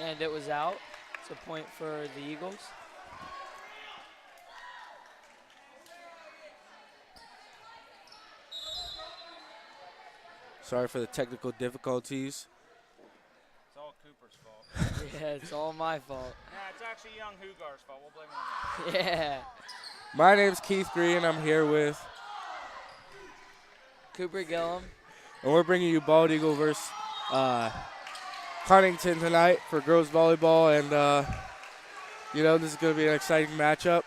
And it was out. It's a point for the Eagles. Sorry for the technical difficulties. It's all Cooper's fault. Yeah, it's all my fault. Yeah, it's actually young Hugar's fault. We'll blame him on that. Yeah. My name's Keith Green. I'm here with, Cooper Gillum. and we're bringing you Bald Eagle versus Huntingdon tonight for girls volleyball. And, this is going to be an exciting matchup.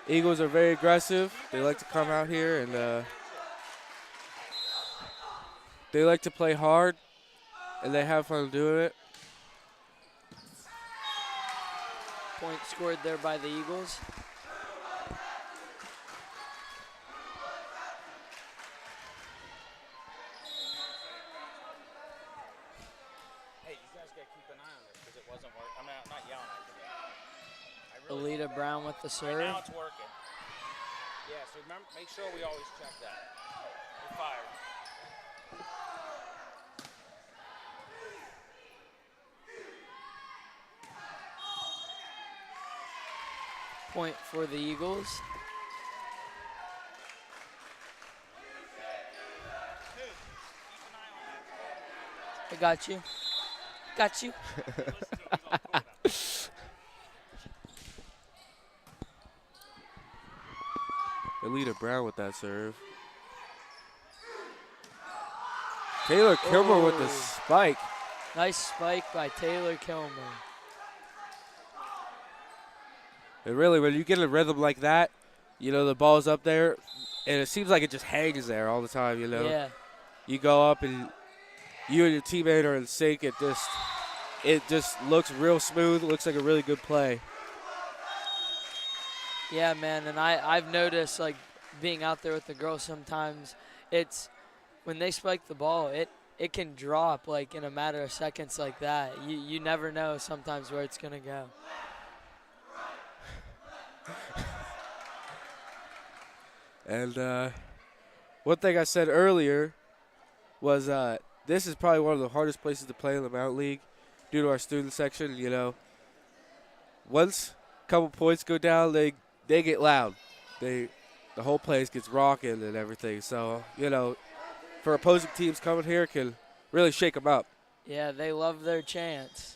Eagles are very aggressive. They like to come out here and they like to play hard, and they have fun doing it. Point scored there by the Eagles. Hey, you guys got to keep an eye on this because it wasn't working. I mean, I'm not yelling at you. Alita Brown with the serve. Right now it's working. Yeah, so remember, make sure we always check that. We're fired. Point for the Eagles. I got you. Got you. Alita Brown with that serve. Taylor Kilmer with the spike. Nice spike by Taylor Kilmer. And really, when you get a rhythm like that, the ball's up there, and it seems like it just hangs there all the time, Yeah. You go up, and you and your teammate are in sync. It just looks real smooth. It looks like a really good play. Yeah, man, and I've noticed, like, being out there with the girls sometimes, it's when they spike the ball, it can drop, like, in a matter of seconds like that. You never know sometimes where it's going to go. And one thing I said earlier was this is probably one of the hardest places to play in the Mountain League due to our student section. Once a couple points go down, they get loud. The whole place gets rocking and everything. So, for opposing teams coming here can really shake them up. Yeah, they love their chance.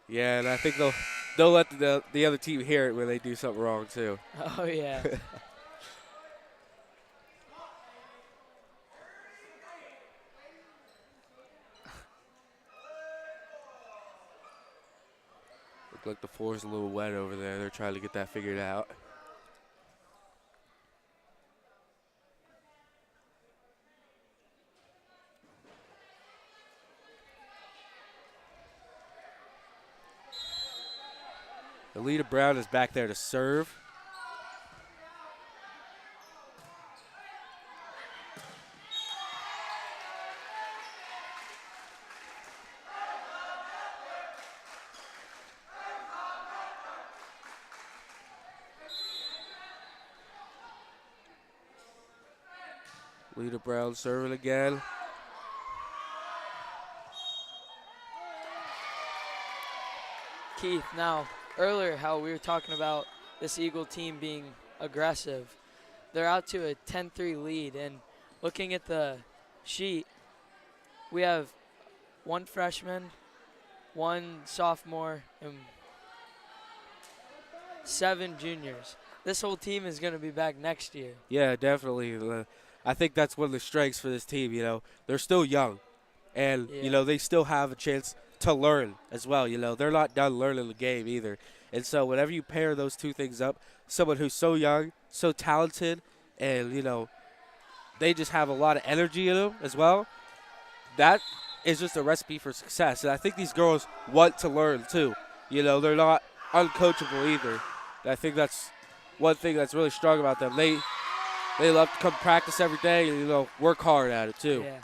Yeah, and I think they'll let the other team hear it when they do something wrong too. Oh, yeah. Look like the floor's a little wet over there. They're trying to get that figured out. Alita Brown is back there to serve. Alita Brown serving again. Keith, now, earlier how we were talking about this Eagle team being aggressive. They're out to a 10-3 lead, and looking at the sheet, we have one freshman, one sophomore, and 7 juniors. This whole team is going to be back next year. Yeah, definitely. I think that's one of the strengths for this team. They're still young, and they still have a chance to learn as well. They're not done learning the game either. And so whenever you pair those two things up, someone who's so young, so talented, and they just have a lot of energy in them as well, that is just a recipe for success. And I think these girls want to learn too. They're not uncoachable either. And I think that's one thing that's really strong about them. They love to come practice every day and work hard at it too. Yeah.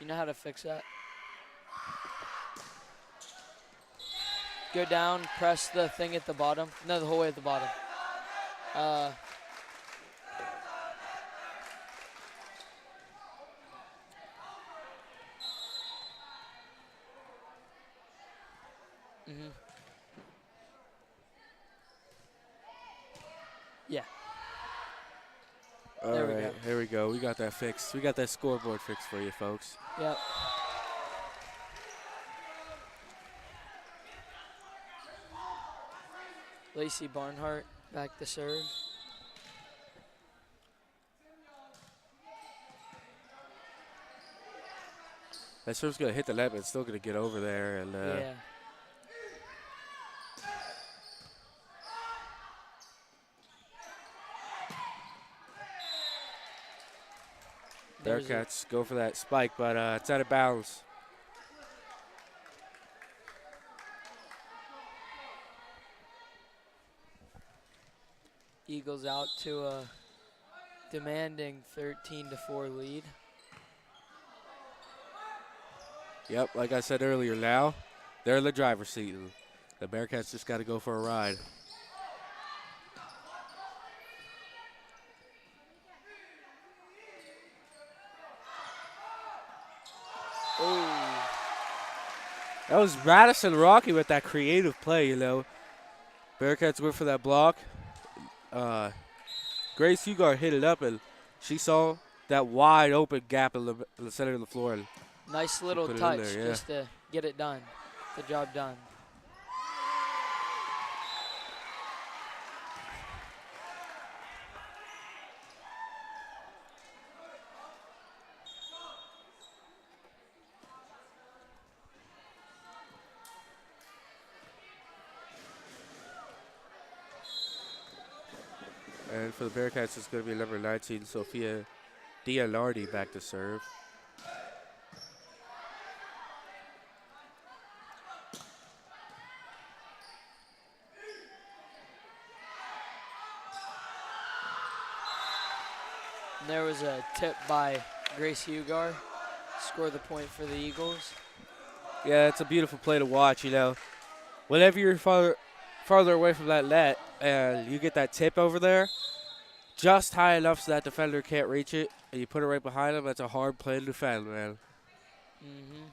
You know how to fix that? Go down, press the thing at the bottom. No, the whole way at the bottom. Mm-hmm. Yeah. All There we right, go. here we go. We got that fixed. We got that scoreboard fixed for you, folks. Yep. Lacey Barnhart back to serve. That serve's going to hit the net, but it's still going to get over there. And Yeah. There's it. Bearcats go for that spike, but it's out of bounds. Eagles out to a demanding 13-4 lead. Yep, like I said earlier, now they're in the driver's seat. And the Bearcats just got to go for a ride. Oh. That was Madison Rocky with that creative play, you know. Bearcats went for that block. Grace Hugar hit it up, and she saw that wide open gap in the center of the floor. And Nice little put it in touch there, yeah. just to get it done. The job done. And for the Bearcats, it's going to be number 19, Sophia Dianardi, back to serve. And there was a tip by Grace Hugar. Score the point for the Eagles. Yeah, it's a beautiful play to watch, you know. Whenever you're farther away from that net and you get that tip over there, just high enough so that defender can't reach it, and you put it right behind him, that's a hard play to defend, man. Mm-hmm.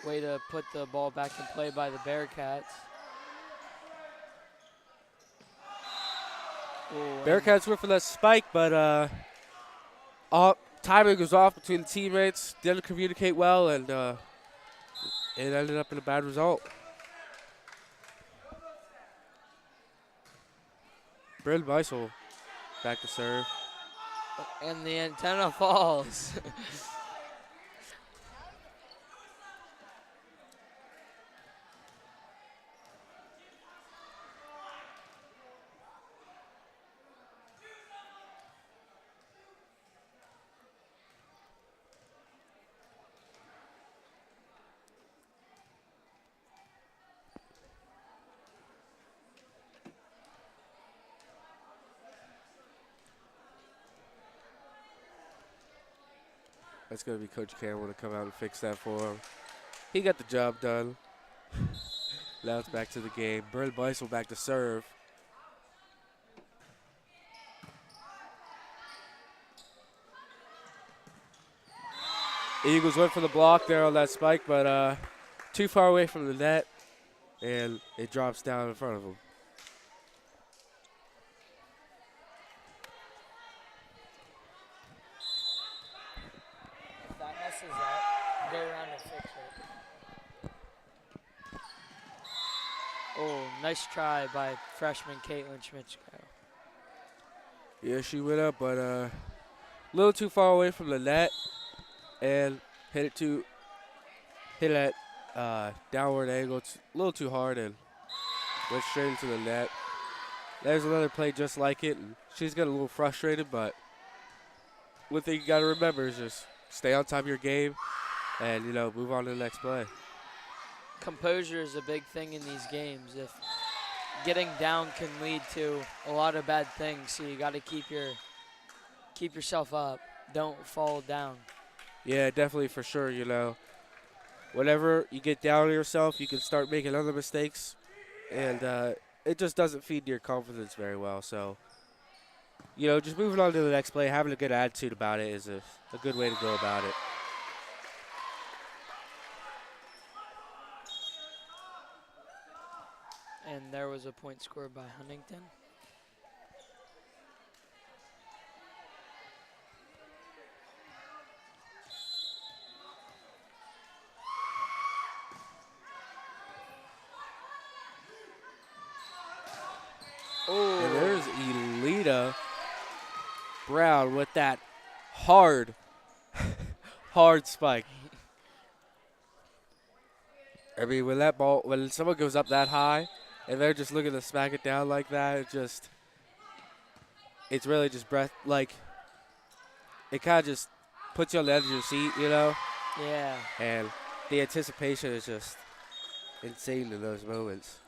Way to put the ball back in play by the Bearcats. Ooh, Bearcats went for that spike, but timing was off between the teammates, didn't communicate well, and it ended up in a bad result. Bryn Beisel back to serve. and the antenna falls. That's going to be Coach Campbell to come out and fix that for him. He got the job done. Now it's back to the game. Bryn Beisel back to serve. Eagles went for the block there on that spike, but too far away from the net, and it drops down in front of them. If that messes up, go around and fix it. Oh, nice try by freshman Caitlin Schmitzko. Yeah, she went up, but a little too far away from the net, and hit it at downward angle. It's a little too hard and went straight into the net. There's another play just like it, and she's getting a little frustrated, but one thing you got to remember is just stay on top of your game and, you know, move on to the next play. Composure is a big thing in these games. If getting down can lead to a lot of bad things, so you got to keep yourself up. Don't fall down. Yeah, definitely, for sure, you know. Whenever you get down on yourself, you can start making other mistakes, and it just doesn't feed your confidence very well. So just moving on to the next play, having a good attitude about it is a good way to go about it. And there was a point scored by Huntingdon. And there's Elita Brown with that hard spike. I mean, when someone goes up that high and they're just looking to smack it down like that, it's really just it kind of just puts you on the edge of your seat, Yeah. And the anticipation is just insane in those moments.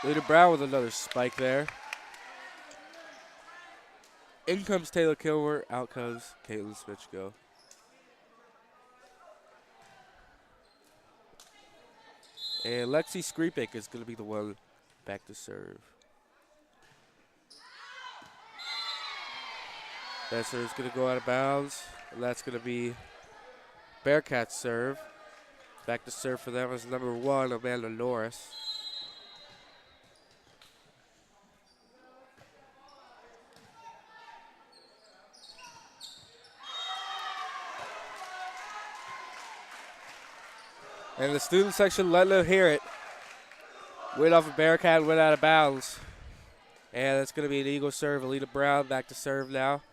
Lita Brown with another spike there. In comes Taylor Kilmer, out comes Caitlin Smitchko. And Lexi Skripek is going to be the one back to serve. That serve is going to go out of bounds, and that's going to be Bearcats serve. Back to serve for them is number 1, Amanda Norris. And the student section letting them hear it. Went off a Bearcat, went out of bounds. And it's going to be an Eagle serve. Alita Brown back to serve now.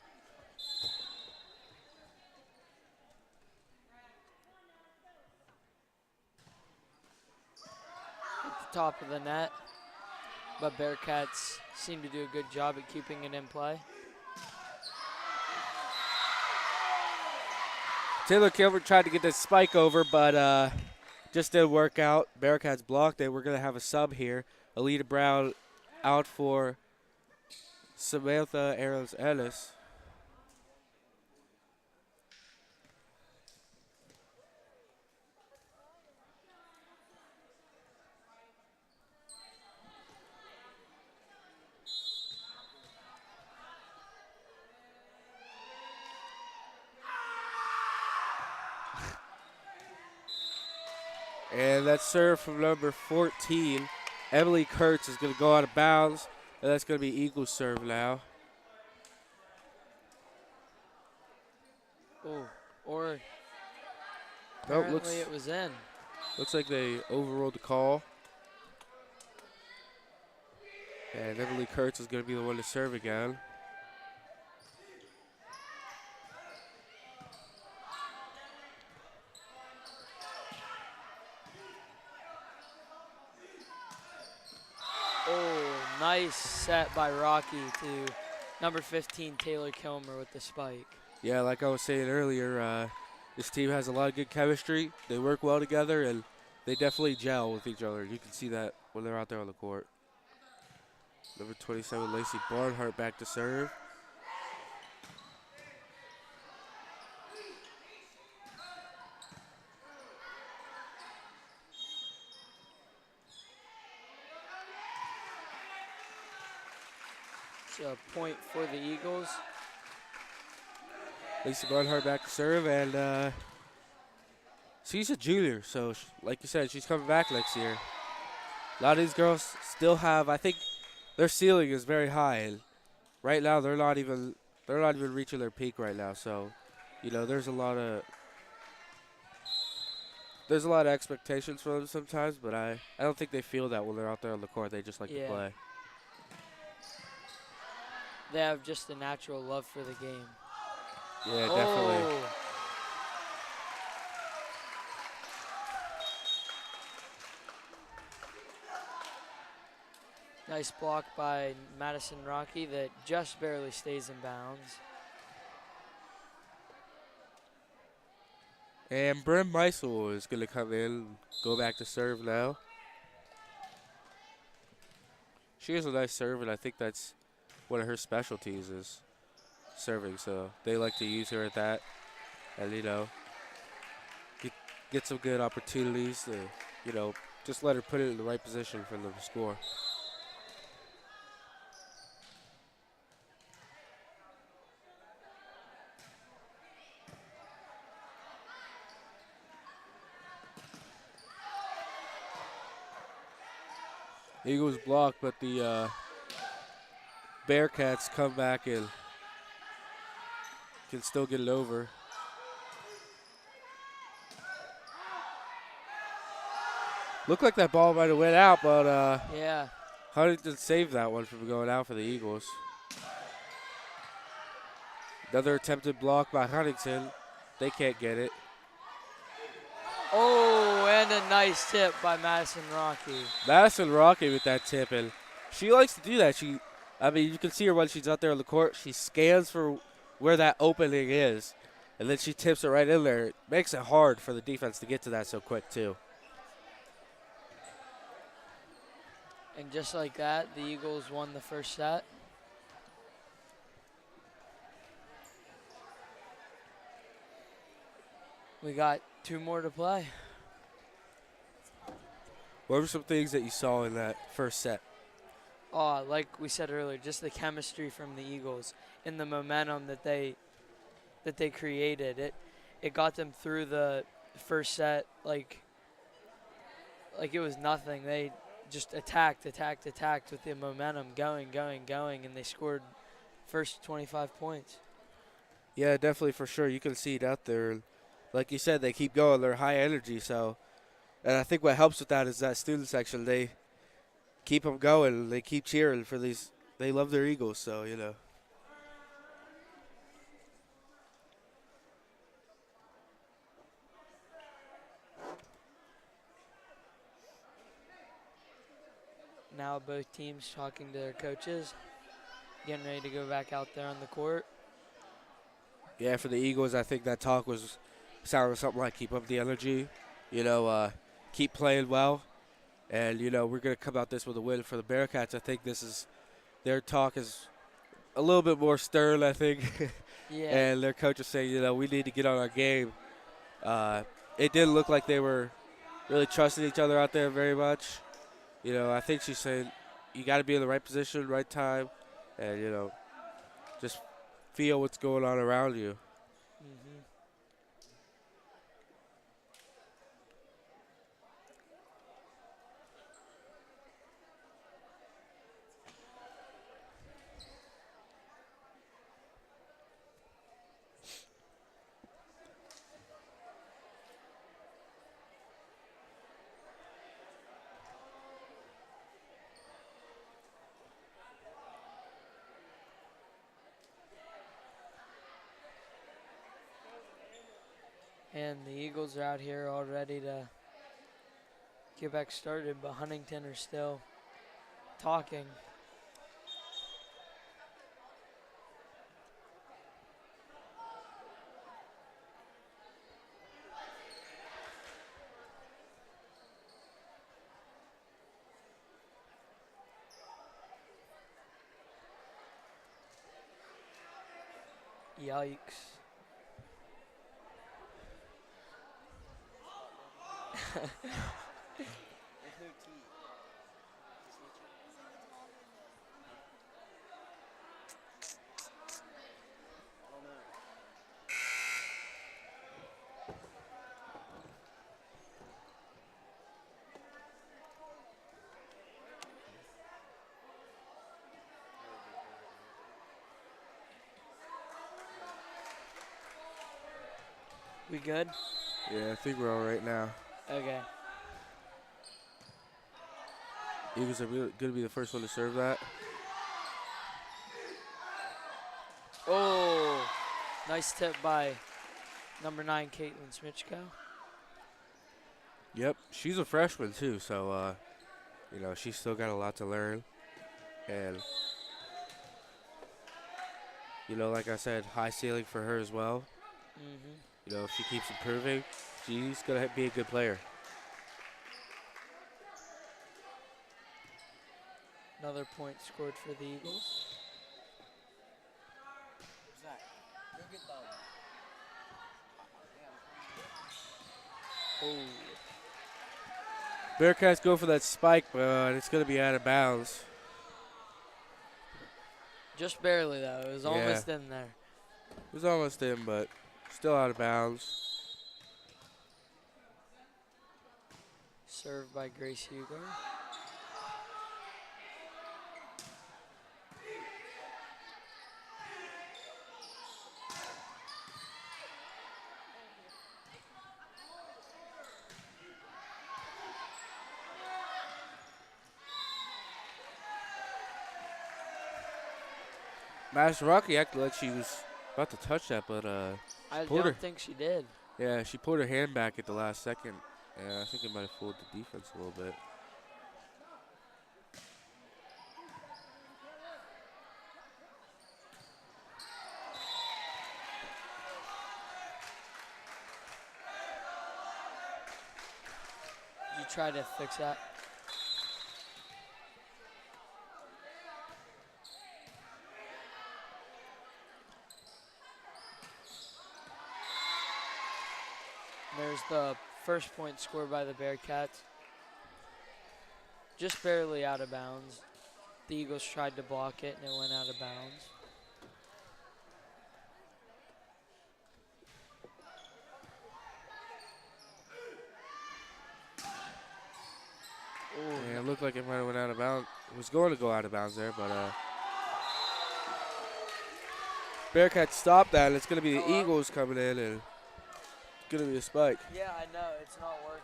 At the top of the net. But Bearcats seem to do a good job at keeping it in play. Taylor Kilmer tried to get this spike over, but just didn't work out. Bearcats blocked it. We're going to have a sub here. Alita Brown out for Samantha Aarons-Ennis. And that serve from number 14, Emily Kurtz, is going to go out of bounds. And that's going to be Eagle serve now. Oh, or Nope, apparently it was in. Looks like they overruled the call. And Emily Kurtz is going to be the one to serve again. Oh, nice set by Rocky to number 15, Taylor Kilmer with the spike. Yeah, like I was saying earlier, this team has a lot of good chemistry. They work well together, and they definitely gel with each other. You can see that when they're out there on the court. Number 27, Lacey Barnhart back to serve. It's a point for the Eagles. Lacey Barnhart back to serve, and she's a junior, so like you said, she's coming back next year. A lot of these girls still have, I think, their ceiling is very high, and right now they're not even reaching their peak right now. So, there's a lot of expectations for them sometimes, but I don't think they feel that when they're out there on the court. They just like to play. They have just a natural love for the game. Yeah, definitely. Nice block by Madison Rocky that just barely stays in bounds. And Brim Meisel is going to come in and go back to serve now. She has a nice serve, and I think that's one of her specialties is serving. So they like to use her at that, and get some good opportunities to just let her put it in the right position for them to score. Eagles block, but the Bearcats come back and can still get it over. Looked like that ball might have went out, but Yeah. Huntingdon saved that one from going out for the Eagles. Another attempted block by Huntingdon. They can't get it. Oh, and a nice tip by Madison Rocky. Madison Rocky with that tip, and she likes to do that. I mean, you can see her when she's out there on the court. She scans for where that opening is, and then she tips it right in there. It makes it hard for the defense to get to that so quick, too. And just like that, the Eagles won the first set. We got 2 more to play. What were some things that you saw in that first set? Like we said earlier, just the chemistry from the Eagles and the momentum that they created. It got them through the first set like it was nothing. They just attacked with the momentum going, and they scored first 25 points. Yeah, definitely for sure. You can see it out there. Like you said, they keep going. They're high energy, and I think what helps with that is that student section. They keep them going. They keep cheering for these. They love their Eagles, so. Now both teams talking to their coaches, getting ready to go back out there on the court. Yeah, for the Eagles, I think that talk sounded something like keep up the energy, keep playing well, and, we're going to come out this with a win. For the Bearcats, I think their talk is a little bit more stern, I think. Yeah. And their coach is saying, we need to get on our game. It didn't look like they were really trusting each other out there very much. I think she's saying you got to be in the right position, right time, and, just feel what's going on around you. Mm-hmm. And the Eagles are out here all ready to get back started, but Huntingdon are still talking. Yikes. We good? Yeah, I think we're all right now. Okay. Eagles are going to be the first one to serve that. Oh, nice tip by number 9, Caitlin Smitchko. Yep, she's a freshman too, so she's still got a lot to learn, and like I said, high ceiling for her as well. Mm-hmm. If she keeps improving, she's gonna be a good player. Another point scored for the Eagles. Oh, Bearcats go for that spike, but it's going to be out of bounds. just barely though. It was Yeah. almost in there. It was almost in, but still out of bounds. Served by Grace Hugo. Master Rocky acted like she was about to touch that, but I pulled her. don't think she did. Yeah, she pulled her hand back at the last second. Yeah, I think it might have fooled the defense a little bit. Did you try to fix that? There's the first point scored by the Bearcats. Just barely out of bounds. The Eagles tried to block it and it went out of bounds. Ooh, Yeah, it looked like it might have went out of bounds. It was going to go out of bounds there, but Bearcats stopped that, and it's going to be the Eagles coming in, and it's going to be a spike. yeah, I know. It's not working.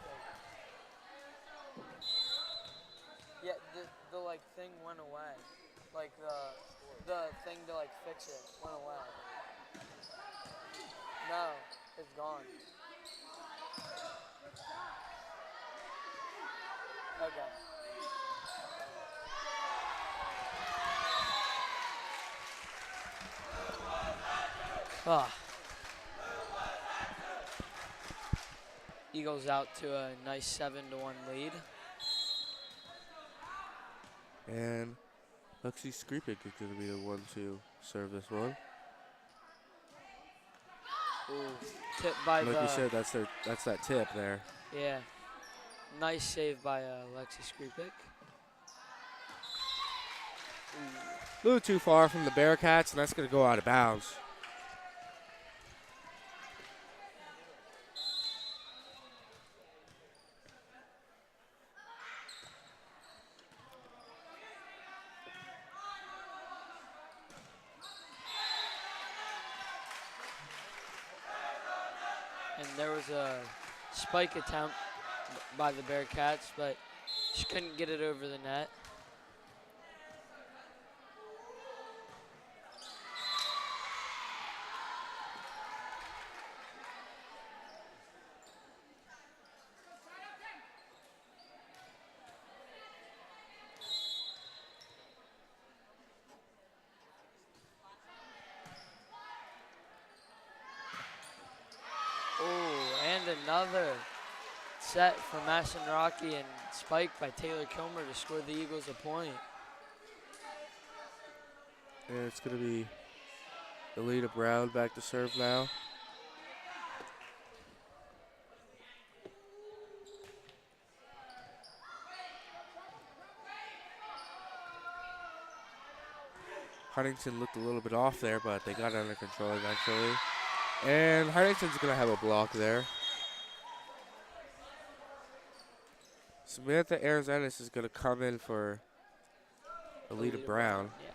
Yeah, the like thing went away. Like the thing to like fix it went away. No, it's gone. Okay. Ah. Eagles out to a nice 7-1 lead. And Lexi Skripik is going to be the one to serve this one. Ooh, tip by Like we said, that's that tip there. Yeah. Nice save by Lexi Skripik. A little too far from the Bearcats, and that's going to go out of bounds. And there was a spike attempt by the Bearcats, but she couldn't get it over the net. Oh, and another set from Ashton Rocky and spike by Taylor Kilmer to score the Eagles a point. And it's going to be Alita Brown back to serve now. Huntingdon looked a little bit off there, but they got it under control eventually. And Huntington's going to have a block there. Samantha Arizanis is going to come in for Alita Brown. Yeah.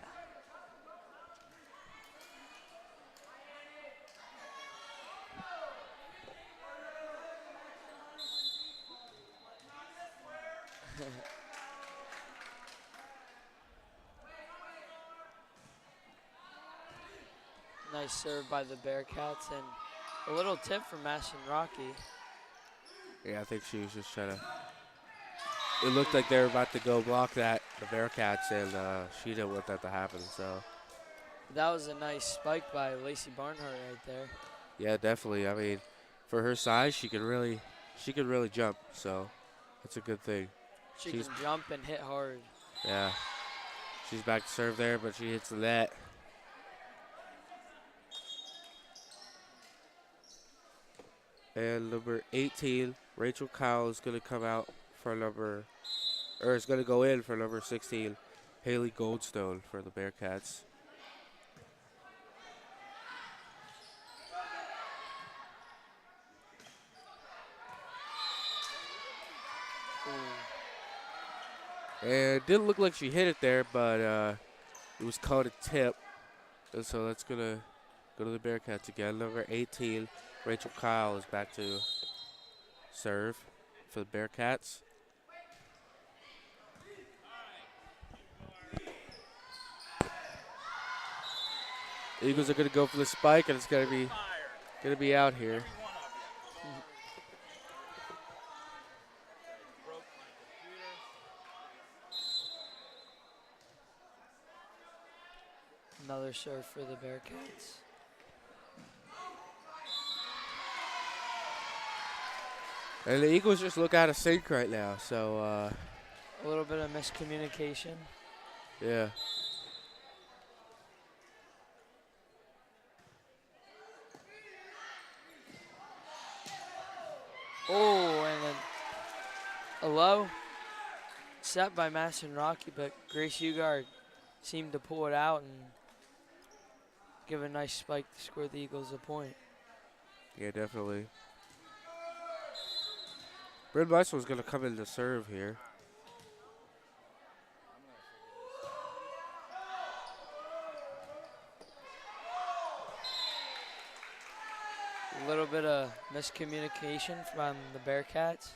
Nice serve by the Bearcats and a little tip from Ashton Rocky. Yeah, I think she was just trying to. It looked like they were about to go block that, the Bearcats, and she didn't want that to happen. So. That was a nice spike by Lacey Barnhart right there. Yeah, definitely. I mean, for her size, she could really jump. So, that's a good thing. She can jump and hit hard. Yeah. She's back to serve there, but she hits the net. And number 18, Rachel Kyle, is going to come out for is going to go in for number 16, Haley Goldstone for the Bearcats. And it didn't look like she hit it there, but it was called a tip. And so that's going to go to the Bearcats again. Number 18, Rachel Kyle, is back to serve for the Bearcats. Eagles are going to go for the spike, and it's going to be out here. Another serve for the Bearcats. And the Eagles just look out of sync right now, so a little bit of miscommunication. Yeah. Oh, and then a low set by Madison Rocky, but Grace Ugard seemed to pull it out and give a nice spike to score the Eagles a point. Yeah, definitely. Bryn Weissel's going to come in to serve here. A little bit of miscommunication from the Bearcats.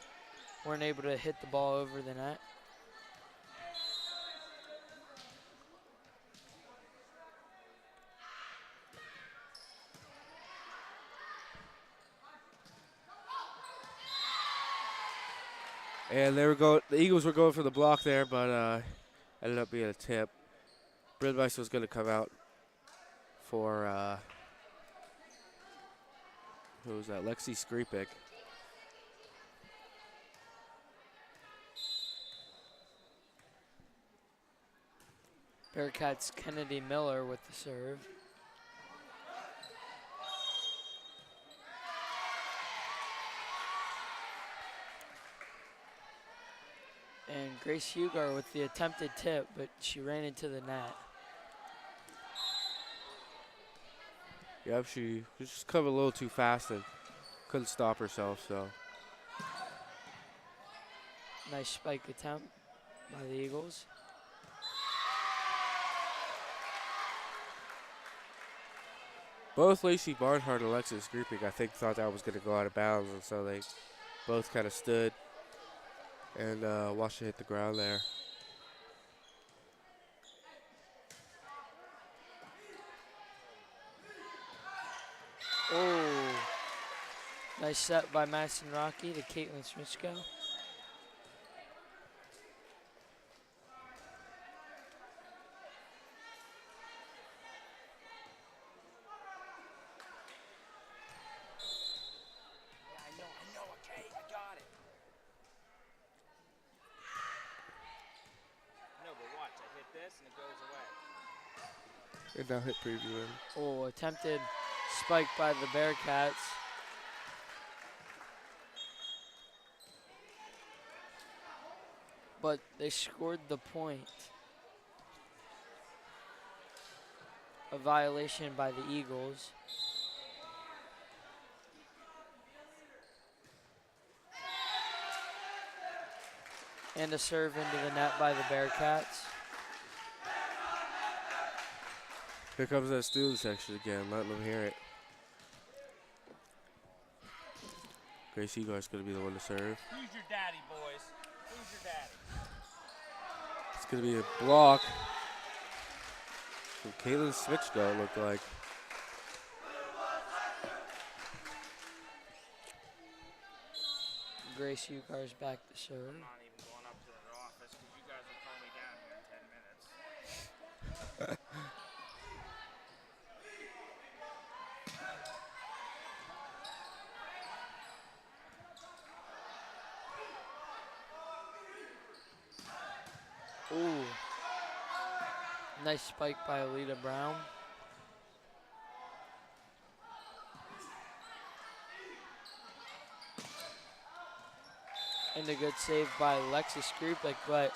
Weren't able to hit the ball over the net. And the Eagles were going for the block there, but ended up being a tip. Bryn Weissel's going to come out for, who was that? Lexi Skripek. Bearcats Kennedy Miller with the serve. And Grace Hugar with the attempted tip, but she ran into the net. Yep, she was just coming a little too fast and couldn't stop herself, so. Nice spike attempt by the Eagles. Both Lacey Barnhart and Alexis Skripek, I think, thought that was going to go out of bounds, and so they both kind of stood and watched it hit the ground there. Oh, nice set by Madison Rocky to Caitlin Smitchko. And now hit preview in. Oh, attempted spike by the Bearcats. But they scored the point. A violation by the Eagles. And a serve into the net by the Bearcats. Here comes that student section again, letting them hear it. Grace Egar's going to be the one to serve. Who's your daddy, boys? Who's your daddy? It's going to be a block from Caitlin Smitchko, it looked like. Grace Ugar's back to serve. I'm not even going up to their office because you guys will call me down here in 10 minutes. Ooh. Nice spike by Alita Brown. And a good save by Lexi Skripek, but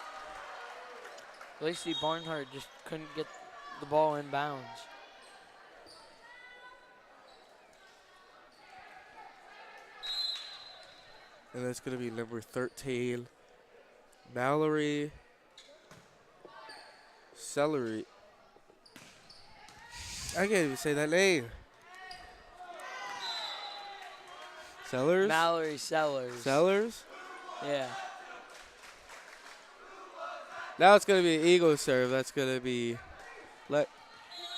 Lacey Barnhart just couldn't get the ball in bounds. And that's going to be number 13, Mallory Celery. I can't even say that name. Sellers? Mallory Sellers. Sellers? Yeah. Now it's going to be an Eagle serve. That's going to be Lexi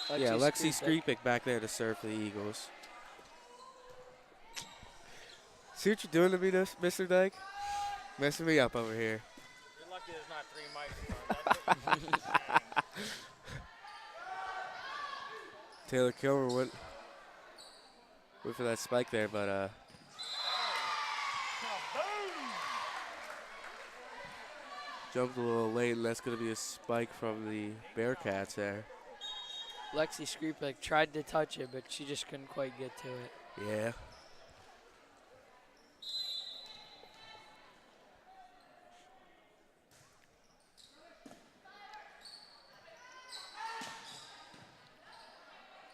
Skripek. Skripek back there to serve for the Eagles. See what you're doing to me, Mr. Dyke? Messing me up over here. You're lucky there's not 3 microphones. Taylor Kilmer went for that spike there, but jumped a little late, and that's going to be a spike from the Bearcats there. Lexi Skripek tried to touch it, but she just couldn't quite get to it. Yeah.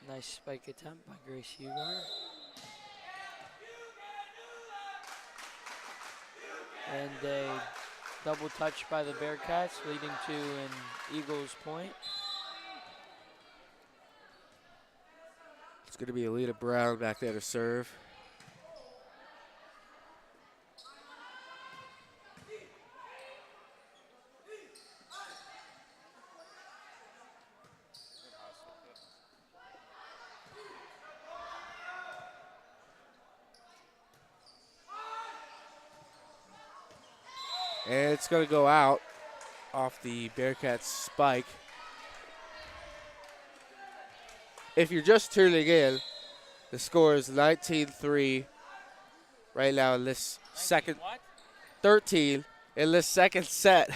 Nice spike attempt by Grace Hugar. And a double touch by the Bearcats, leading to an Eagles point. It's going to be Alita Brown back there to serve. And it's going to go out off the Bearcats spike. If you're just tuning in, the score is 19-3 right now in this second, 13 in this second set.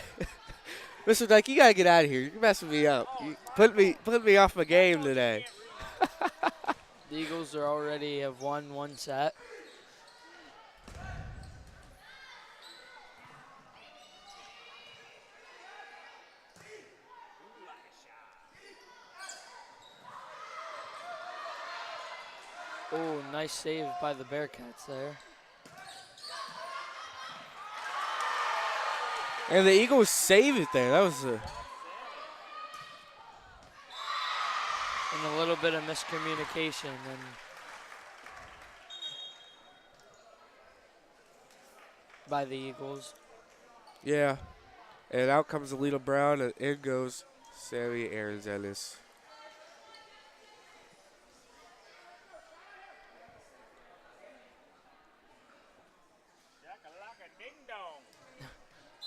Mr. Dyke, you got to get out of here. You're messing me up. You put me off my game today. The Eagles are already have won one set. Oh, nice save by the Bearcats there. And the Eagles saved it there. That was a... And a little bit of miscommunication. And by the Eagles. Yeah. And out comes Alita Brown, and in goes Sammy Aaron-Ellis.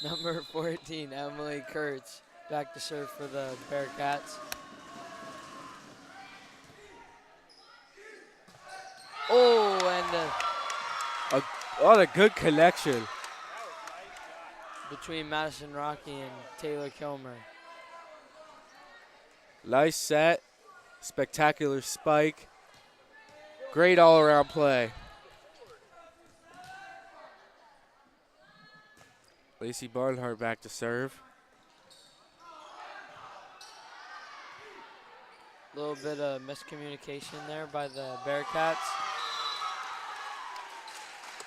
Number 14, Emily Kurtz, back to serve for the Bearcats. Oh, and what a good connection. between Madison Rocky and Taylor Kilmer. Nice set, spectacular spike, great all-around play. Lacey Barnhart back to serve. A little bit of miscommunication there by the Bearcats.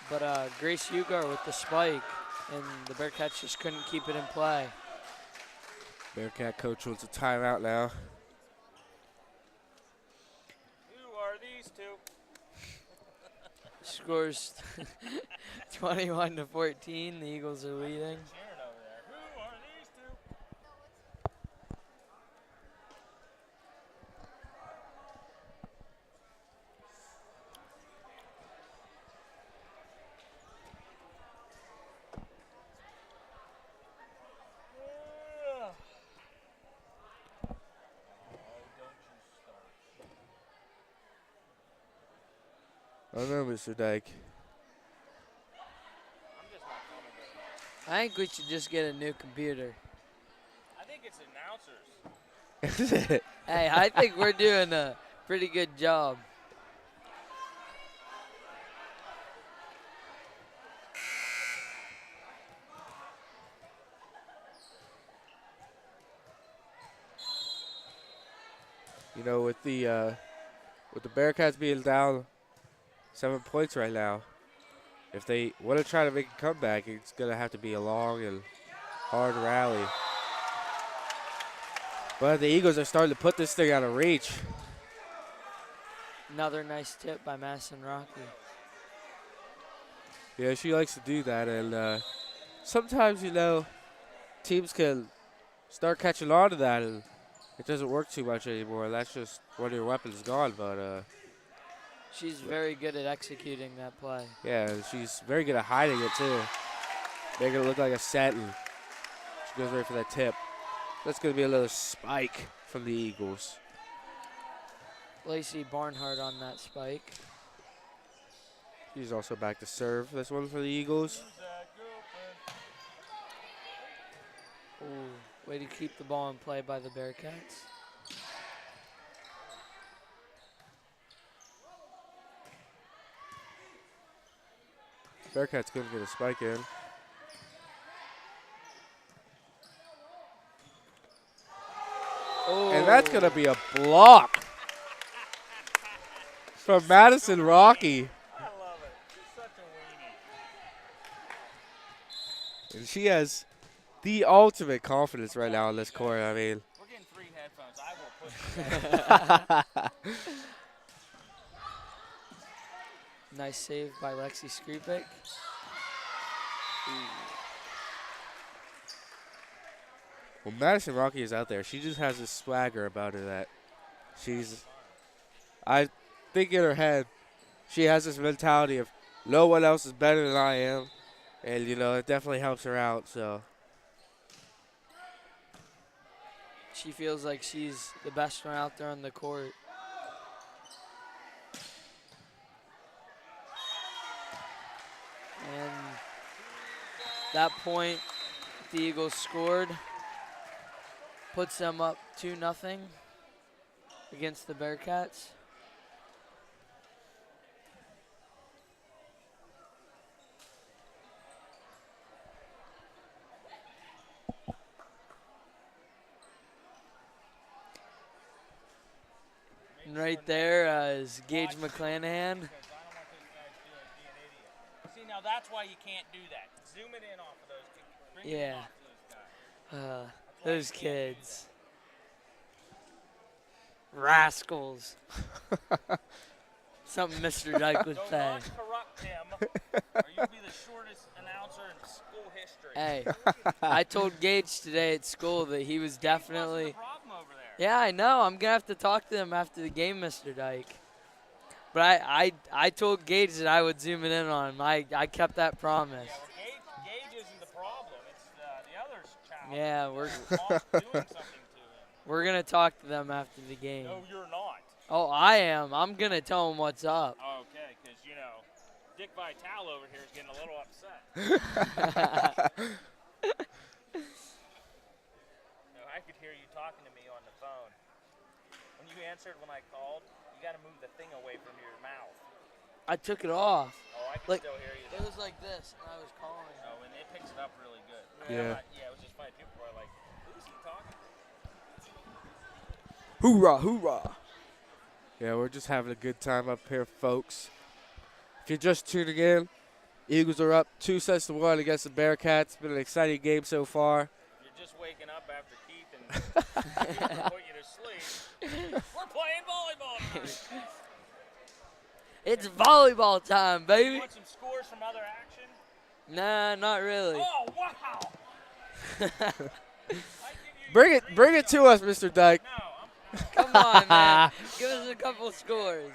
But Grace Hugar with the spike, and the Bearcats just couldn't keep it in play. Bearcat coach wants a timeout now. Who are these two? Scores 21-14. The Eagles are leading. Cheering over there. Who are these two? I don't know, Mr. Dyke. I'm just not coming with it. I think we should just get a new computer. I think it's announcers. Hey, I think we're doing a pretty good job. You know, with the Bearcats being down 7 points right now, if they want to try to make a comeback, it's going to have to be a long and hard rally. But the Eagles are starting to put this thing out of reach. Another nice tip by Madison Rocky. Yeah, she likes to do that. And sometimes, you know, teams can start catching on to that, and it doesn't work too much anymore. That's just one of your weapons gone. But she's very good at executing that play. yeah, she's very good at hiding it, too. Making it look like a set, and she goes right for that tip. That's going to be another spike from the Eagles. Lacey Barnhart on that spike. She's also back to serve this one for the Eagles. Ooh, way to keep the ball in play by the Bearcats. Bearcats couldn't get a spike in. Oh. And that's going to be a block from Madison Rocky. I love it. She's such a weenie. And she has the ultimate confidence right now in this court. I mean, We're getting 3 headphones. I will put you Nice save by Lexi Skripek. when Madison Rocky is out there, she just has this swagger about her that I think in her head, she has this mentality of no one else is better than I am. And, you know, it definitely helps her out, so. She feels like she's the best one out there on the court. And that point, the Eagles scored. Puts them up 2-0 against the Bearcats. And right there is Gage McClanahan. See, now that's why you can't do that. Zoom it in off of those. Bring it in Yeah. off of those guys. Those kids. Rascals. Something Mr. Dyke would Do say. not corrupt him, or you'll be the shortest announcer in school history. Hey, I told Gage today at school that he was definitely. What's the problem over there? Yeah, I know. I'm gonna have to talk to him after the game, Mr. Dyke. But I told Gage that I would zoom it in on him. I kept that promise. Yeah, well, Gage isn't the problem. It's the other's child. Yeah, Mom's doing something to him. we're gonna talk to them after the game. No, you're not. Oh, I am. I'm gonna tell him what's up. Okay, because, you know, Dick Vitale over here is getting a little upset. No, I could hear you talking to me on the phone. When you answered when I called, you got to move the thing away from your mouth. I took it off. Oh, I can Like, still hear you. it was like this, and I was calling. Oh, and it picks it up really good. Yeah. Yeah, it was just funny. People were like, who's he talking to? Hoorah, hoorah. Yeah, we're just having a good time up here, folks. If you're just tuning in, Eagles are up 2-1 against the Bearcats. It's been an exciting game so far. You're just waking up after Keith and put you to sleep. We're playing volleyball tonight. It's volleyball time, You baby. want some scores from other action? Nah, not really. Oh, wow. I give you Bring your it to us, Mr. Dyke. No, Come on, man. Give us a couple scores.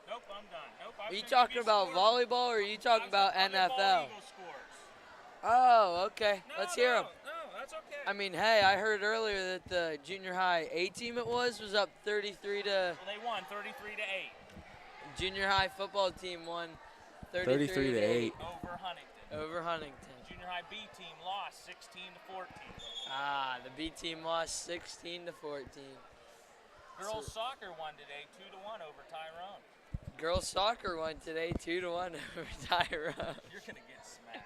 nope, I'm done. Nope, Are you talking about volleyball or are you talking about NFL? Eagle scores. Oh, okay. No, Let's hear them. No, that's okay. I mean, hey, I heard earlier that the junior high A team was up 33 to. Well, they won 33 to 8 Junior high football team won 33 to 8. over Huntingdon. Over Huntington. Junior high B team lost 16 to 14. Ah, the B team lost 16 to 14. Girls soccer won today 2-1 over Tyrone. Girls soccer won today 2-1 over Tyrone. You're gonna get smacked.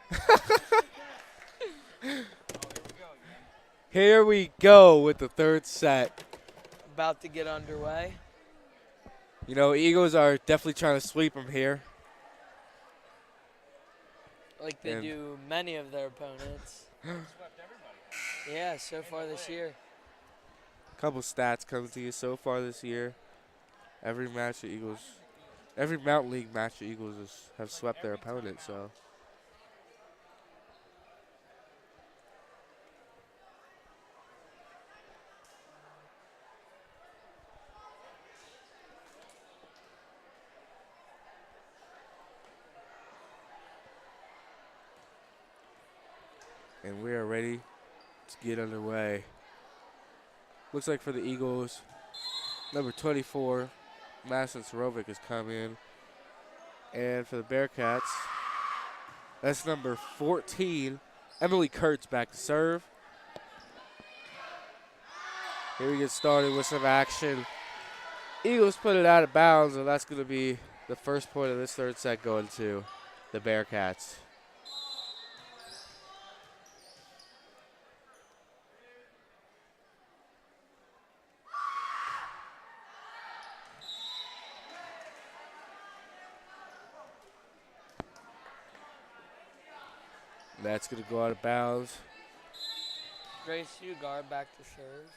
Oh, here we go again. Here we go with the third set. about to get underway. You know, Eagles are definitely trying to sweep them here. Like they do many of their opponents. Yeah, so far this year. Couple stats coming to you so far this year. Every match the Eagles, every Mountain League match the Eagles have swept their opponent. So. And we are ready to get underway. Looks like for the Eagles, number 24, Madison Sorovic has come in. And for the Bearcats, that's number 14, Emily Kurtz back to serve. Here we get started with some action. Eagles put it out of bounds, and that's going to be the first point of this third set going to the Bearcats. That's going to go out of bounds. Grace Hugar back to serve.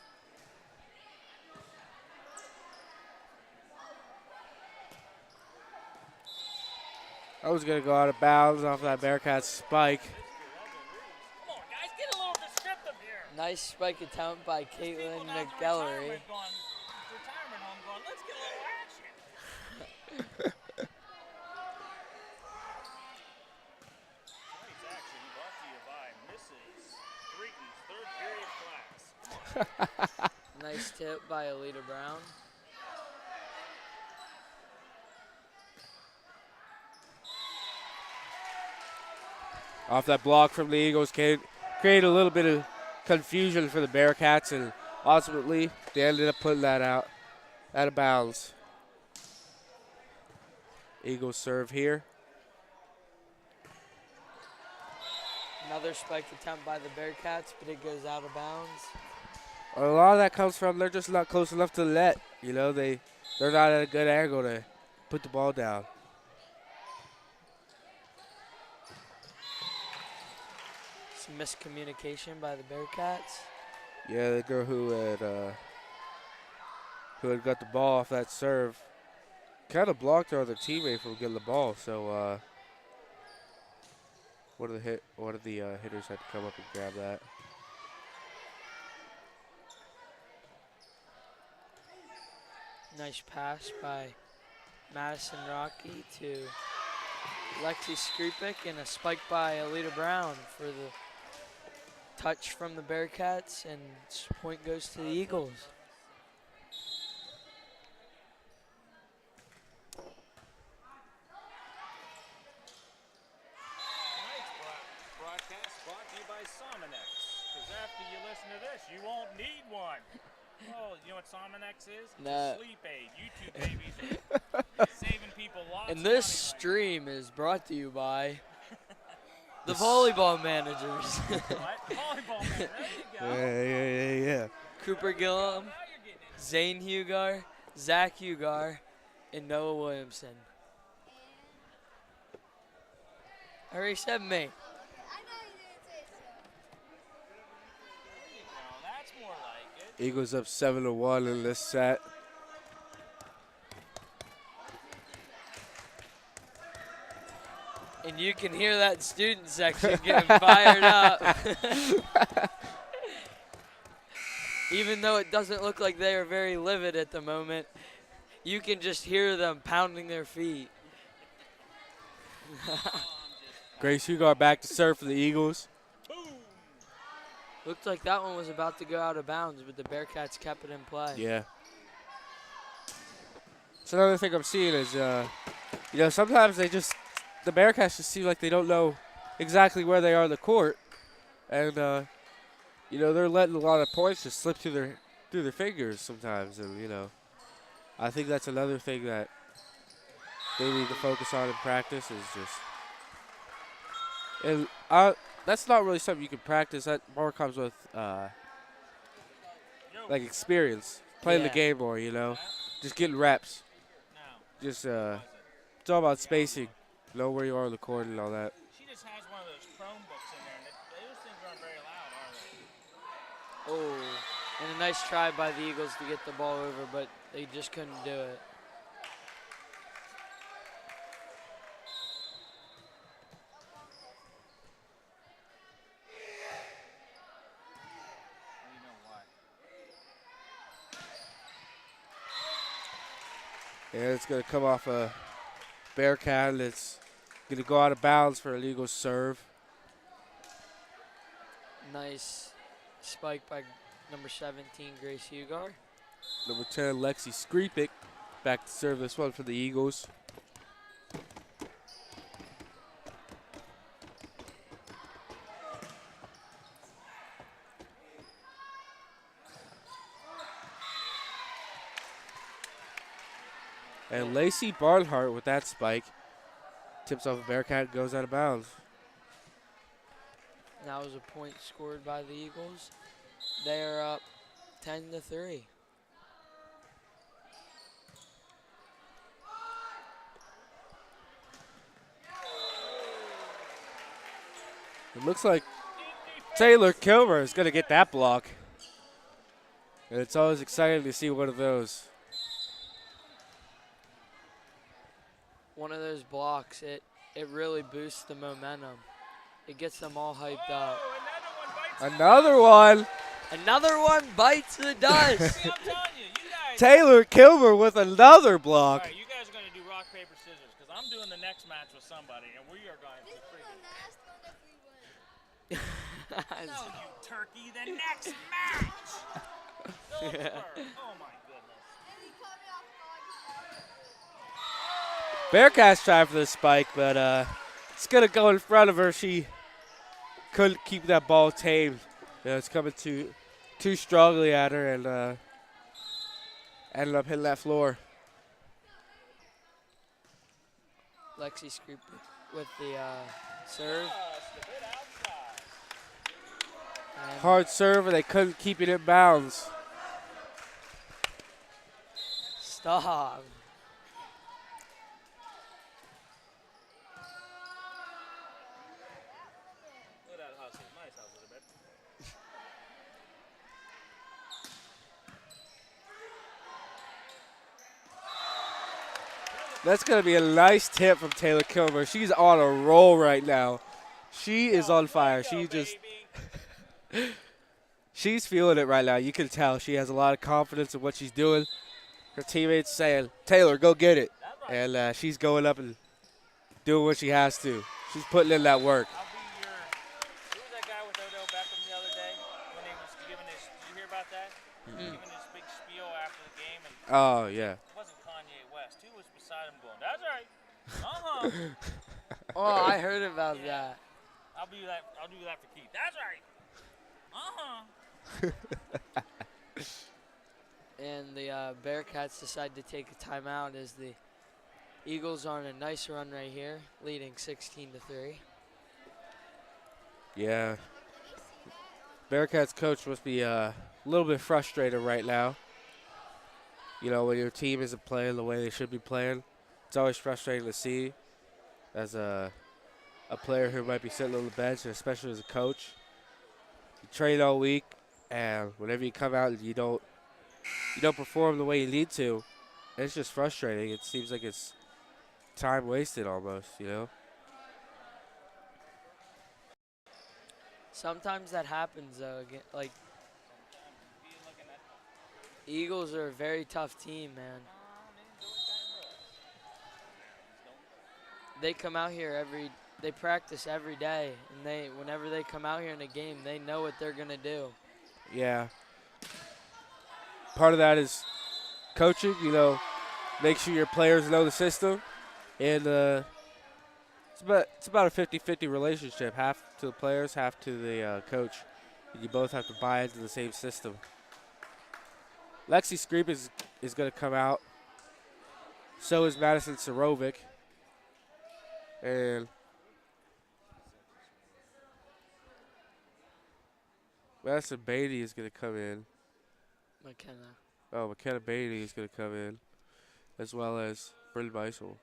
That was going to go out of bounds off that Bearcats spike. Come on, guys, get a little descriptive here. Nice spike attempt by Caitlin People now McGellery. retirement home going, let's get a little action. Tonight's action brought to you by Mrs. Freaky's third period class. Nice tip by Alita Brown. Off that block from the Eagles, create a little bit of confusion for the Bearcats, and ultimately they ended up putting that out of bounds. Eagles serve here. Another spike attempt by the Bearcats, but it goes out of bounds. A lot of that comes from they're just not close enough to the net. You know, they're not at a good angle to put the ball down. Some miscommunication by the Bearcats. Yeah, the girl who had got the ball off that serve kind of blocked her other teammate from getting the ball. So one of the hitters had to come up and grab that. Nice pass by Madison Rocky to Lexi Skripik, and a spike by Alita Brown for the touch from the Bearcats, and point goes to the Eagles. Tonight's broadcast brought to you by Sominex. Because after you listen to this, you won't need one. Oh, you know what Sominex is? It's No. a sleep aid. YouTube babies saving people lots And of this money. stream is brought to you by the Volleyball Managers. What? Volleyball man. There you go. Yeah. Cooper Gillum, Now you're getting it. Zane Hugar, Zach Hugar, and Noah Williamson. I already said me. There you go. That's more like it. Eagles up 7-1 in this set. And you can hear that student section getting fired up. Even though it doesn't look like they are very livid at the moment, you can just hear them pounding their feet. Grace Hugar back to serve for the Eagles. Looked like that one was about to go out of bounds, but the Bearcats kept it in play. Yeah. So another thing I'm seeing is, sometimes the Bearcats just seem like they don't know exactly where they are on the court, and they're letting a lot of points just slip through their fingers sometimes, and I think that's another thing that they need to focus on in practice is just, and that's not really something you can practice. That more comes with like experience, playing the Yeah. game more, you know, just getting reps. Just it's all about spacing, know where you are on the court and all that. She just has one of those Chromebooks in there, and those things aren't very loud, are they? Oh, and a nice try by the Eagles to get the ball over, but they just couldn't do it. You know what? And it's going to come off a Bearcat, and it's going to go out of bounds for an Eagles serve. Nice spike by number 17, Grace Hugar. Number 10, Lexi Skripik, back to serve this one for the Eagles. And Lacey Barnhart with that spike. Tips off a Bearcat, goes out of bounds. That was a point scored by the Eagles. They are up 10-3. It looks like Taylor Kilmer is going to get that block. And it's always exciting to see one of those. One of those blocks, it really boosts the momentum. It gets them all hyped up. Another one. Another one bites the dust. See, I'm telling you, you guys. Taylor Kilmer with another block. All right, you guys are going to do rock, paper, scissors, because I'm doing the next match with somebody, and we are going to freaking. No, you turkey, the next match. Oh my goodness. Bearcats tried for the spike, but it's going to go in front of her. She couldn't keep that ball tamed. You know, it's coming too strongly at her and ended up hitting that floor. Lexi Scoop with the serve. And Hard serve, and they couldn't keep it in bounds. stop. Look at that hustle. Nice hustle, a bit. That's going to be a nice tip from Taylor Kilmer. She's on a roll right now. She is on fire. She just, she's feeling it right now. You can tell she has a lot of confidence in what she's doing. Her teammates saying, Taylor, go get it. And she's going up and doing what she has to. She's putting in that work. I'll be your. Who was that guy with Odell Beckham the other day when he was giving his? Did you hear about that? Giving his big spiel after the game, and Oh, yeah. it wasn't Kanye West. Who was beside him going? That's right. Oh, I heard about that. I'll do that. I'll do that for Keith. That's right. And the Bearcats decide to take a timeout as the Eagles are on a nice run right here, leading 16-3. Yeah. Bearcats coach must be a little bit frustrated right now. You know, when your team isn't playing the way they should be playing, it's always frustrating to see as a player who might be sitting on the bench, and especially as a coach. You train all week, and whenever you come out and you don't perform the way you need to, it's just frustrating. It seems like it's time wasted almost, you know? Sometimes that happens, though. Like, Eagles are a very tough team, man. They come out here they practice every day, and whenever they come out here in a game, they know what they're gonna do. Yeah. Part of that is coaching, you know, make sure your players know the system. And it's about a 50-50 relationship, half to the players, half to the coach. You both have to buy into the same system. Lexi Skrip is going to come out. So is Madison Sorovic. And Madison Beatty is going to come in. McKenna. Oh, McKenna Beatty is going to come in, as well as Bryn Beisel.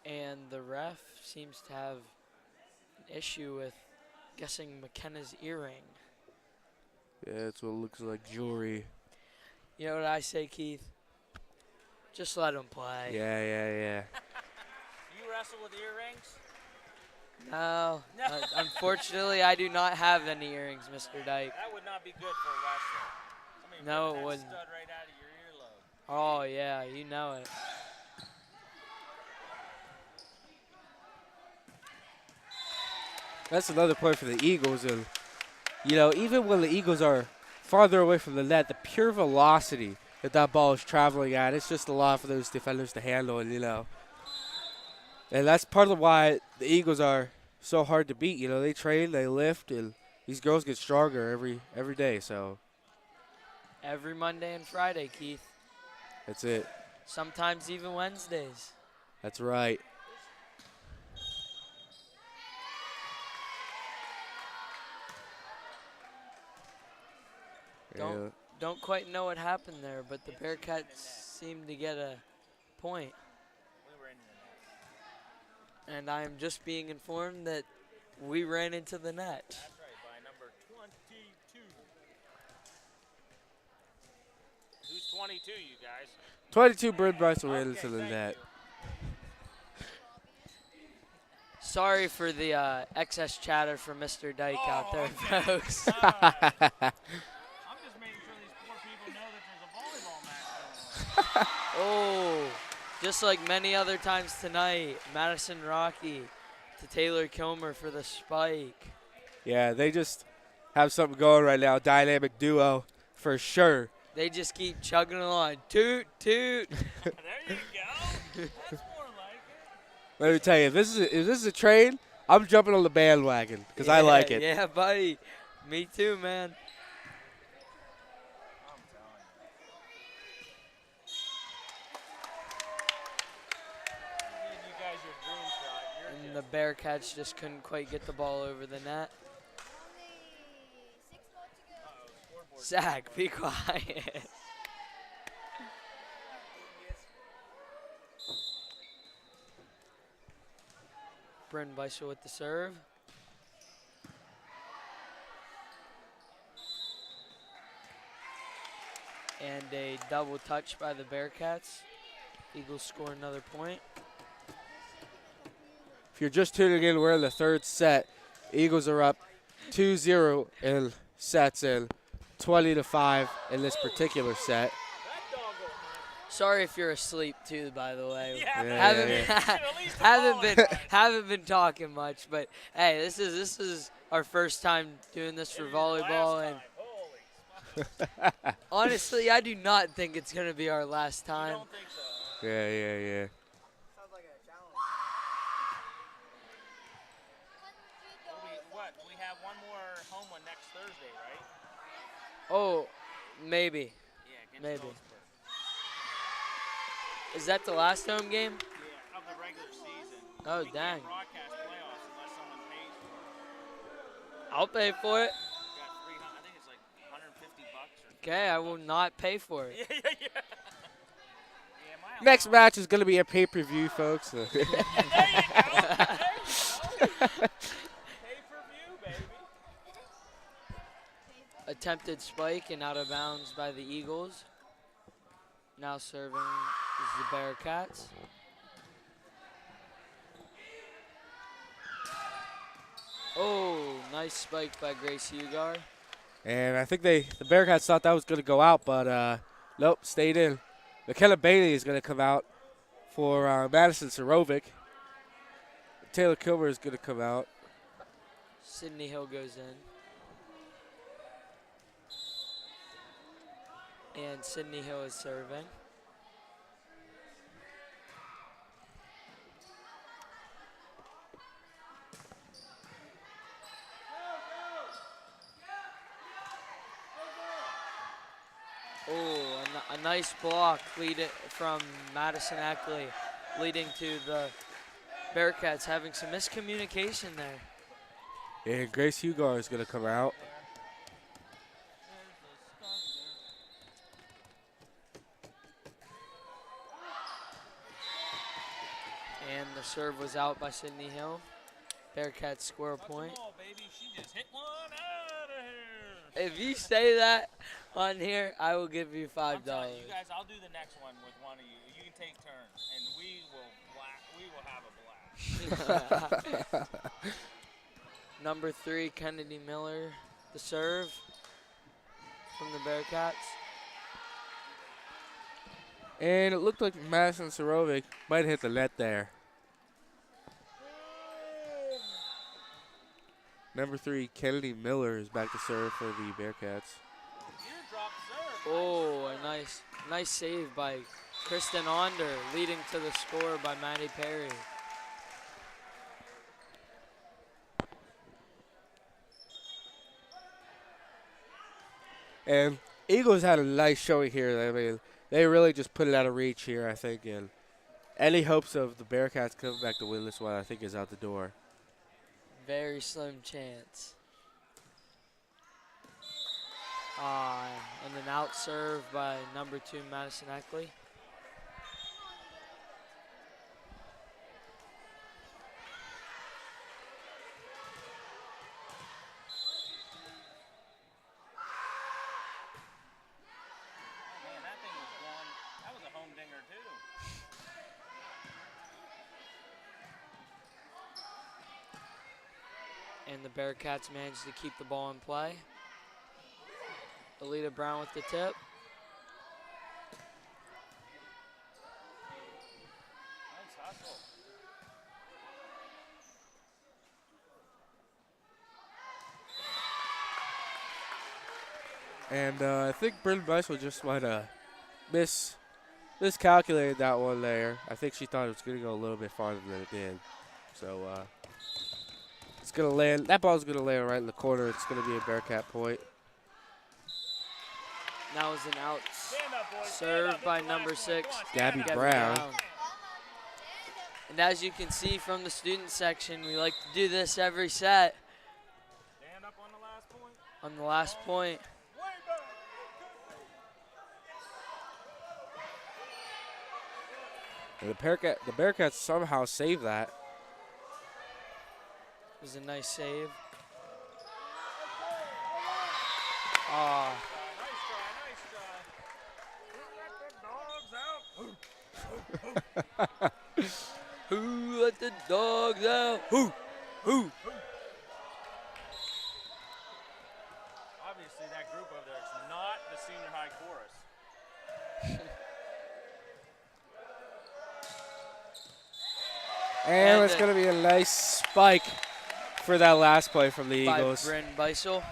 And the ref seems to have an issue with guessing McKenna's earring. Yeah, that's what it looks like, jewelry. You know what I say, Keith? Just let him play. Yeah. You wrestle with earrings? No. Unfortunately, I do not have any earrings, Mr. Dyke. That would not be good for a wrestler. Somebody No, rip it that wouldn't. stud right out of your earlobe. Oh, yeah, you know it. That's another point for the Eagles. And, even when the Eagles are farther away from the net, the pure velocity that ball is traveling at, it's just a lot for those defenders to handle. And that's part of why the Eagles are so hard to beat. They train, they lift, and these girls get stronger every day. So Every Monday and Friday, Keith. that's it. Sometimes even Wednesdays. That's right. Don't quite know what happened there, but the Bearcats seem to get a point. We were in the net. And I am just being informed that we ran into the net. That's right, by number 22. Who's 22, you guys? 22 Bird Bryson ran into the thank net. you. Sorry for the excess chatter from Mr. Dyke out there, folks. I'm just making sure these poor people know that there's a volleyball match going on. Oh, just like many other times tonight, Madison Rocky to Taylor Kilmer for the spike. Yeah, they just have something going right now. Dynamic duo for sure. They just keep chugging along. Toot, toot. There you go. That's more like it. Let me tell you, if this is a train, I'm jumping on the bandwagon because I like it. Yeah, buddy. Me too, man. I'm telling you. You guys your dream shot. You're And the Bearcats just couldn't quite get the ball over the net. Zach, be quiet. Bryn Beisel with the serve. And a double touch by the Bearcats. Eagles score another point. If you're just tuning in, we're in the third set. Eagles are up 2-0 in sets and 20-5 in this particular set. Sorry if you're asleep too, by the way. Yeah, haven't been talking much, but hey, this is our first time doing this for volleyball, and honestly, I do not think it's gonna be our last time. I don't think so. Yeah. Sounds like a challenge. We have one more home one next Thursday, right? Oh, maybe. Yeah, against Maybe. Phillipsburg. Is that the last home game? Yeah, of the regular season. Oh, We dang. can't broadcast playoffs unless someone pays for it. I'll pay for it. Got 300, I think it's like $150 or Okay, I will not pay for it. Yeah. Yeah, my Next allowance- match is going to be a pay-per-view, folks. There you go. Pay-per-view, baby. Attempted spike and out of bounds by the Eagles. Now serving is the Bearcats. Oh, nice spike by Grace Hugar. And I think the Bearcats thought that was going to go out, but nope, stayed in. McKenna Bailey is going to come out for Madison Sorovic. Taylor Kilmer is going to come out. Sydney Hill goes in. And Sydney Hill is serving. Oh, a nice block from Madison Eckley, leading to the Bearcats having some miscommunication there. And Grace Hugar is going to come out. And the serve was out by Sydney Hill. Bearcats score a point. Ball, baby. She just hit one out of here. If you say that on here, I will give you $5. I'm telling you guys, I'll do the next one with one of you. You can take turns, and we will have a blast. Number 3, Kennedy Miller, the serve from the Bearcats. And it looked like Madison Sorovic might hit the net there. Number 3, Kennedy Miller is back to serve for the Bearcats. Oh, a nice save by Kristen Onder, leading to the score by Maddie Perry. And Eagles had a nice showing here. I mean, they really just put it out of reach here, I think. And any hopes of the Bearcats coming back to win this one, I think, is out the door. Very slim chance. And an out serve by number 2, Madison Eckley. Man, that thing was one. That was a home dinger, too. And the Bearcats managed to keep the ball in play. Alita Brown with the tip. Nice hustle. And I think Bryn Beisel just might have miscalculated that one there. I think she thought it was going to go a little bit farther than it did. So it's going to land. That ball's going to land right in the corner. It's going to be a Bearcat point. That was an out Stand up, boys. serve by number 6, Gabby Gabby Brown. And as you can see from the student section, we like to do this every set. Stand up on the last point. On the last point, Way back. And the Bearcats somehow saved that. it was a nice save. Who let the dogs out? Who? Obviously, that group over there is not the senior high chorus. And it's going to be a nice spike for that last play from the Eagles. By Bryn Beisel.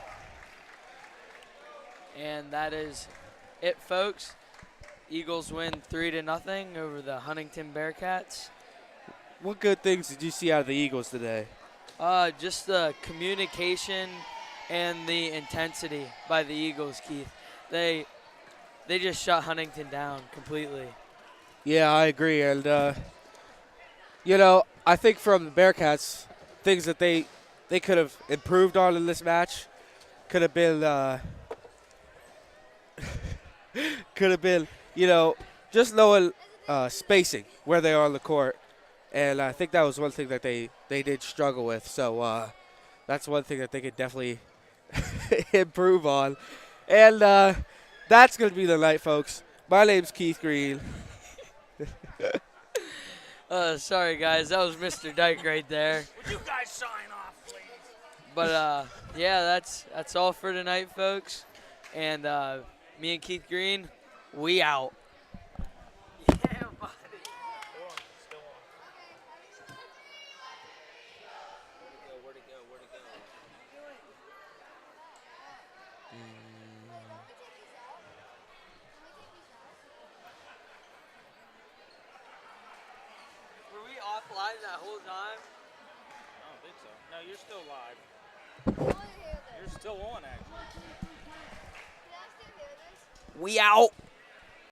And that is it, folks. Eagles win 3-0 over the Huntingdon Bearcats. What good things did you see out of the Eagles today? Just the communication and the intensity by the Eagles, Keith. They just shut Huntingdon down completely. Yeah, I agree. And, I think from the Bearcats, things that they could have improved on in this match could have been, just knowing spacing where they are on the court. And I think that was one thing that they did struggle with. So that's one thing that they could definitely improve on. And that's going to be the night, folks. My name's Keith Green. Sorry, guys. That was Mr. Dyke right there. Would you guys sign off, please? But, yeah, that's all for tonight, folks. And me and Keith Green, we out. Yeah, buddy. Still on. Where'd it go? Were we off live that whole time? I don't think so. No, you're still live. You're still on, actually. We out.